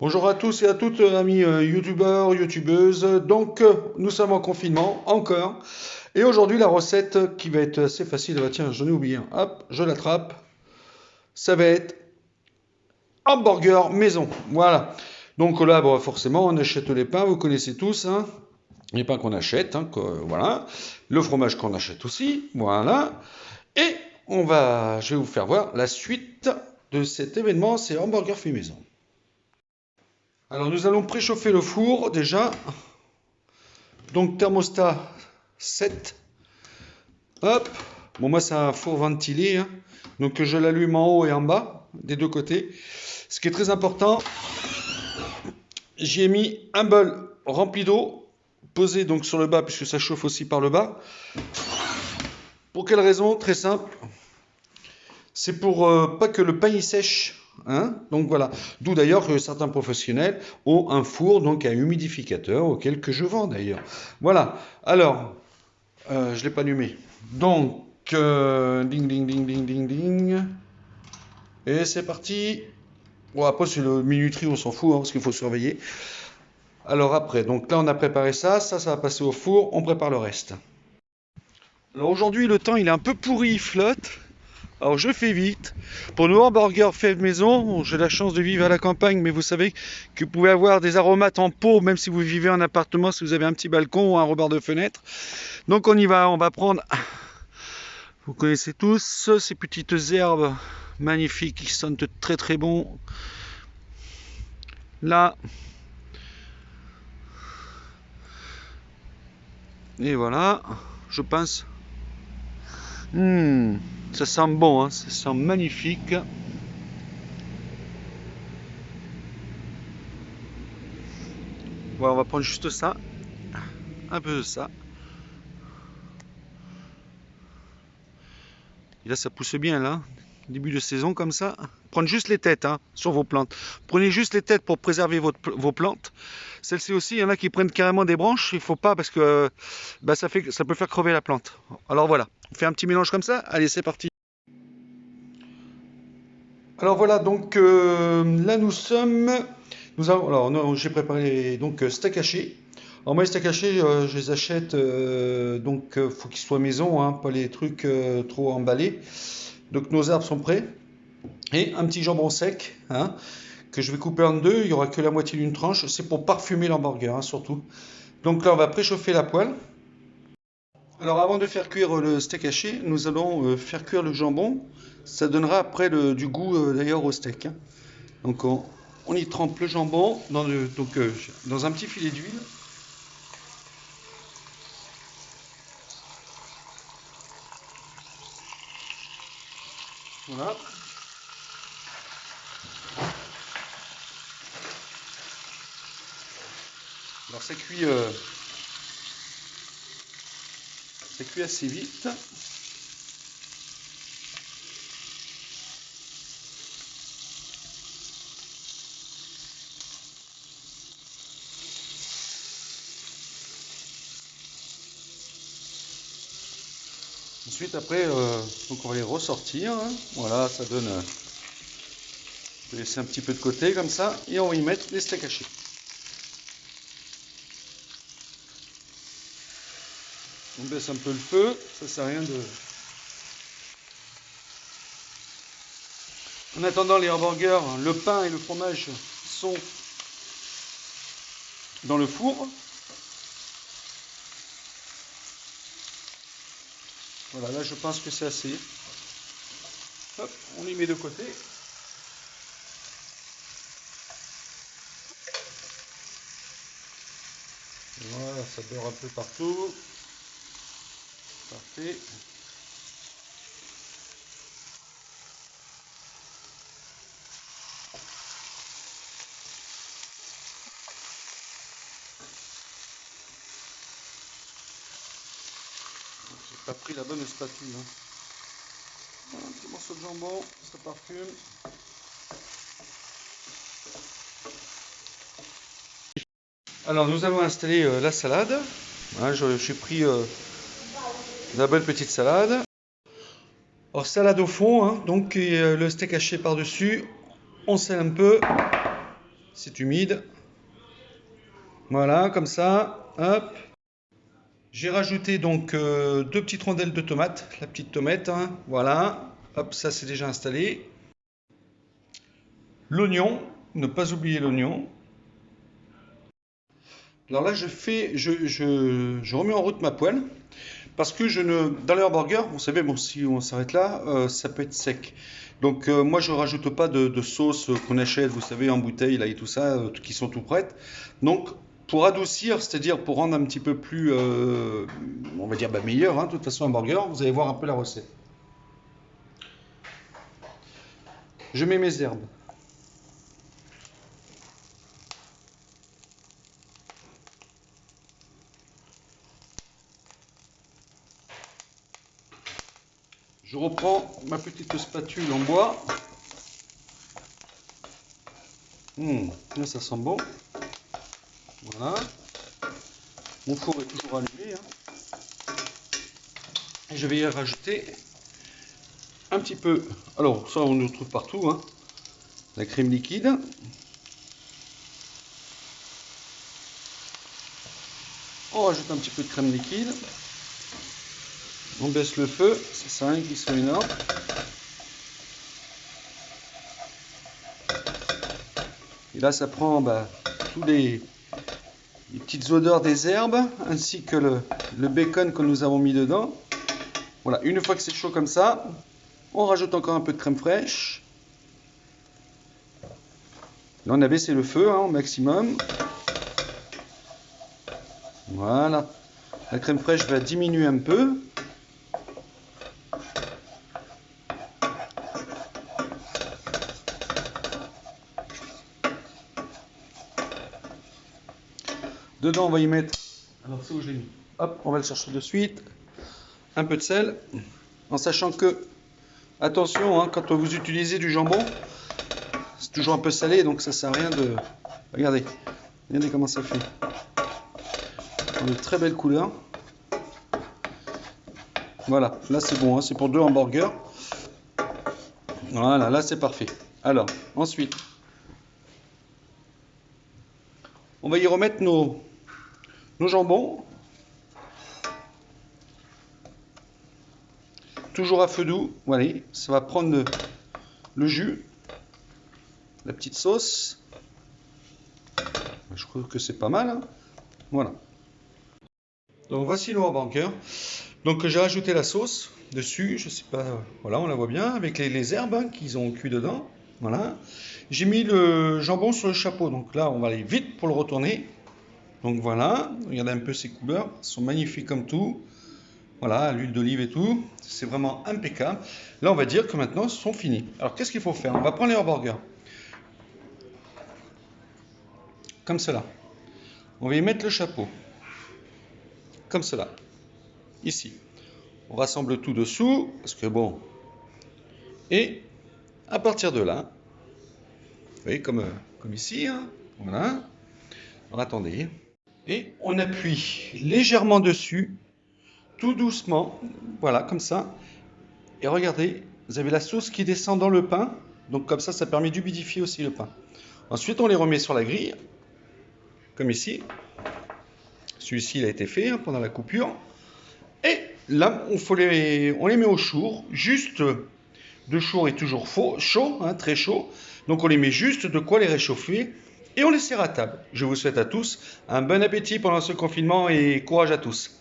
Bonjour à tous et à toutes, amis youtubeurs, youtubeuses. Donc, nous sommes en confinement, encore. Et aujourd'hui, la recette qui va être assez facile, tiens, j'en ai oublié un. Hop, je l'attrape. Ça va être hamburger maison. Voilà. Donc là, bon, forcément, on achète les pains, vous connaissez tous, hein. Les pains qu'on achète, hein, voilà. Le fromage qu'on achète aussi, voilà. Et je vais vous faire voir la suite de cet événement, c'est hamburger fait maison. Alors nous allons préchauffer le four déjà. Donc thermostat 7. Hop. Bon, moi c'est un four ventilé, hein. Donc je l'allume en haut et en bas, des deux côtés. Ce qui est très important, j'y ai mis un bol rempli d'eau, posé donc sur le bas, puisque ça chauffe aussi par le bas. Pour quelle raison? Très simple. C'est pour pas que le pain y sèche. Hein, donc voilà. D'où d'ailleurs que certains professionnels ont un four, donc un humidificateur, auquel que je vends d'ailleurs. Voilà. Alors, je ne l'ai pas allumé. Donc, ding, ding, ding, ding, ding, ding. Et c'est parti. Bon, après, c'est le minuterie, on s'en fout, hein, parce qu'il faut surveiller. Alors après, donc là, on a préparé ça. Ça va passer au four. On prépare le reste. Alors aujourd'hui, le temps, il est un peu pourri, il flotte. Alors je fais vite. Pour nos hamburgers faits maison, j'ai la chance de vivre à la campagne, mais vous savez que vous pouvez avoir des aromates en pot, même si vous vivez en appartement, si vous avez un petit balcon ou un rebord de fenêtre. Donc on y va, on va prendre, vous connaissez tous, ces petites herbes magnifiques qui sentent très très bon. Là, et voilà, je pense. Ça sent bon, hein, ça sent magnifique. Voilà, on va prendre juste ça, un peu de ça. Et là, ça pousse bien, là. Début de saison, comme ça. Prendre juste les têtes, hein, sur vos plantes. Prenez juste les têtes pour préserver vos plantes. Celles-ci aussi, il y en a qui prennent carrément des branches. Il ne faut pas parce que ça peut faire crever la plante. Alors voilà, on fait un petit mélange comme ça. Allez, c'est parti. Alors voilà, donc là nous sommes. Alors, j'ai préparé donc steak haché. Alors moi les steaks hachés, je les achète, donc faut qu'ils soient maison, hein, pas les trucs trop emballés. Donc nos herbes sont prêtes. Et un petit jambon sec, hein, que je vais couper en deux. Il n'y aura que la moitié d'une tranche. C'est pour parfumer l'hamburger, hein, surtout. Donc là, on va préchauffer la poêle. Alors avant de faire cuire le steak haché, nous allons faire cuire le jambon. Ça donnera après du goût d'ailleurs au steak, hein. Donc on y trempe le jambon dans un petit filet d'huile. Voilà. Alors ça cuit assez vite. Ensuite, après, donc on va les ressortir, hein. Voilà, ça donne. Je vais laisser un petit peu de côté comme ça, et on va y mettre les steaks hachés. On baisse un peu le feu, ça sert à rien de. En attendant, les hamburgers, le pain et le fromage sont dans le four. Voilà, là je pense que c'est assez. Hop, on les met de côté. Voilà, ça beurre un peu partout. Parfait. J'ai pas pris la bonne spatule, hein. Voilà, un petit morceau de jambon, ça parfume. Alors nous allons installer la salade. Hein, j'ai pris la bonne petite salade. Alors salade au fond, hein, donc le steak haché par-dessus. On sale un peu. c'est humide. Voilà, comme ça, hop. J'ai rajouté donc deux petites rondelles de tomates, la petite tomate, hein, voilà. Hop, ça c'est déjà installé. L'oignon, ne pas oublier l'oignon. Alors là, je remets en route ma poêle parce que dans les hamburgers, vous savez, bon, si on s'arrête là, ça peut être sec. Donc moi, je rajoute pas de sauce qu'on achète, vous savez, en bouteille là et tout ça, qui sont tout prêtes. Donc pour adoucir, c'est-à-dire pour rendre un petit peu plus, on va dire, meilleur, hein, de toute façon, un burger, vous allez voir un peu la recette. Je mets mes herbes. Je reprends ma petite spatule en bois. Là, ça sent bon. Voilà. Mon four est toujours allumé. Hein. Et je vais y rajouter un petit peu. Alors, ça, on le trouve partout. Hein. La crème liquide. On rajoute un petit peu de crème liquide. On baisse le feu, c'est ça, qui se fait énorme. Et là, ça prend tous les petites odeurs des herbes, ainsi que le bacon que nous avons mis dedans. Voilà, une fois que c'est chaud comme ça, on rajoute encore un peu de crème fraîche. Là, on a baissé le feu au maximum. Voilà, la crème fraîche va diminuer un peu. Dedans, on va y mettre. Alors, c'est où je l'ai mis. Hop, on va le chercher de suite. Un peu de sel. En sachant que, attention, hein, quand vous utilisez du jambon, c'est toujours un peu salé, donc ça sert à rien de. Regardez. Regardez comment ça fait. Une très belle couleur. Voilà, là c'est bon, hein, c'est pour 2 hamburgers. Voilà, là c'est parfait. Alors, ensuite, on va y remettre nos jambons. Toujours à feu doux. Voilà, ça va prendre le jus, la petite sauce. Je trouve que c'est pas mal. Hein. Voilà. Donc voici nos hamburgers. Donc j'ai rajouté la sauce dessus, je sais pas, voilà, on la voit bien, avec les herbes hein, qu'ils ont cuit dedans. Voilà. J'ai mis le jambon sur le chapeau, donc là on va aller vite pour le retourner. Donc voilà, regardez un peu ces couleurs, elles sont magnifiques comme tout. Voilà, l'huile d'olive et tout, c'est vraiment impeccable. Là on va dire que maintenant ils sont finis. Alors qu'est-ce qu'il faut faire? On va prendre les hamburgers. Comme cela. On va y mettre le chapeau. Comme cela. Ici. On rassemble tout dessous, parce que bon. Et à partir de là, vous voyez, comme ici, hein, voilà. Alors attendez. Et on appuie légèrement dessus, tout doucement, voilà, comme ça. Et regardez, vous avez la sauce qui descend dans le pain. Donc comme ça permet d'humidifier aussi le pain. Ensuite, on les remet sur la grille, comme ici. Celui-ci, il a été fait hein, pendant la coupure. Et là, on les met au four. Juste, le four est toujours chaud, hein, très chaud. Donc on les met juste de quoi les réchauffer. Et on les sert à table. Je vous souhaite à tous un bon appétit pendant ce confinement et courage à tous.